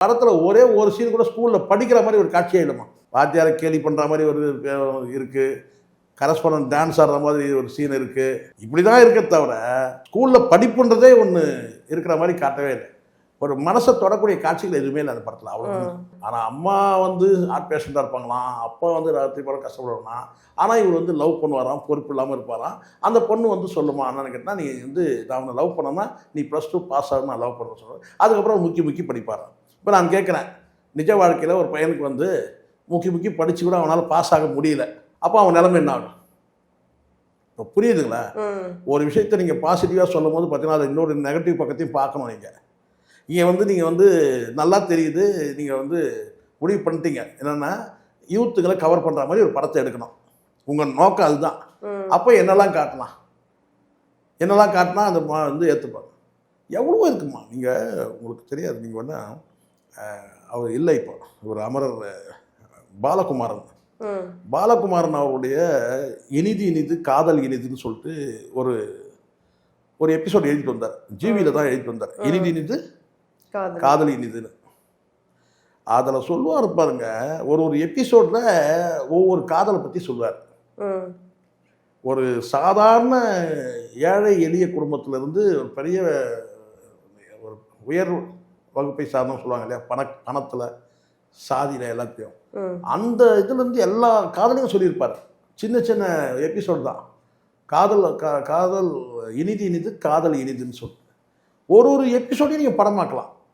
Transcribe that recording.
படத்தில் ஒரே ஒரு சீன் கூட ஸ்கூலில் படிக்கிற மாதிரி ஒரு காட்சியே இல்லைம்மா. வாத்தியாரை கேலி பண்ணுற மாதிரி ஒரு இருக்குது, கரஸ்பாண்டன்ட் டான்ஸ் ஆடுற மாதிரி ஒரு சீன் இருக்குது. இப்படி தான் இருக்க தவிர ஸ்கூலில் படிப்புன்றதே ஒன்று இருக்கிற மாதிரி காட்டவே இல்லை. ஒரு மனசை தொடக்கூடிய காட்சிகள் எதுவுமே இல்லை அந்த படத்தில், அவ்வளோ. ஆனால் அம்மா வந்து ஹார்ட் பேஷண்ட்டாக இருப்பாங்களாம், அப்பா வந்து ராத்திரி படம் கஷ்டப்படுவாங்களாம். ஆனால் இவர் வந்து லவ் பண்ணுவாராம், பொறுப்பு இல்லாமல் இருப்பாராம். அந்த பொண்ணு வந்து சொல்லுமா என்னன்னு கேட்டால், நீ வந்து நான் அவனை லவ் பண்ணனா நீ +2 பாஸ் ஆகும், நான் லவ் பண்ணுறேன் சொல்கிறேன். அதுக்கப்புறம் முக்கி படிப்பாரான். இப்போ நான் கேட்குறேன், நிஜ வாழ்க்கையில் ஒரு பையனுக்கு வந்து முக்கி படித்து கூட அவனால் பாஸ் ஆக முடியல, அப்போ அவன் நிலைமை என்ன ஆகும்? இப்போ புரியுதுங்களா? ஒரு விஷயத்தை நீங்கள் பாசிட்டிவாக சொல்லும் போது பார்த்தீங்கன்னா அது இன்னொரு நெகட்டிவ் பக்கத்தையும் பார்க்கணும். நீங்கள் வந்து நல்லா தெரியுது, நீங்கள் வந்து முடிவு பண்ணிட்டீங்க என்னென்னா யூத்துங்களை கவர் பண்ணுற மாதிரி ஒரு படத்தை எடுக்கணும், உங்கள் நோக்கம் அதுதான். அப்போ என்னெல்லாம் காட்டினா அந்த வந்து ஏற்றுப்பாங்க. எவ்வளோ இருக்குமா, நீங்கள் உங்களுக்கு தெரியாது. நீங்கள் வந்து அவர் இல்லை, இப்போ ஒரு அமரர் பாலகுமாரன் அவருடைய இனிது காதல் இனிதுன்னு சொல்லிட்டு ஒரு எபிசோட் எழுதிட்டு வந்தார். ஜிவியில் தான் எழுதிட்டு வந்தார், இனிது காதல் இனிதுன்னு. அதில் சொல்லுவார் பாருங்க, ஒரு எபிசோடில் ஒவ்வொரு காதலை பற்றி சொல்லுவார். ஒரு சாதாரண ஏழை எளிய குடும்பத்திலேருந்து ஒரு பெரிய ஒரு உயர் வகுப்பை சார்ந்தவங்க சொல்லுவாங்க இல்லையா, பணத்தில் சாதியில் எல்லாத்தையும், அந்த இதுலேருந்து எல்லா காதலையும் சொல்லியிருப்பார். சின்ன எபிசோட் தான். காதல் இனிது காதல் இனிதுன்னு சொல்லிட்டு ஒரு எபிசோடையும் நீங்கள் படமாக்கலாம்.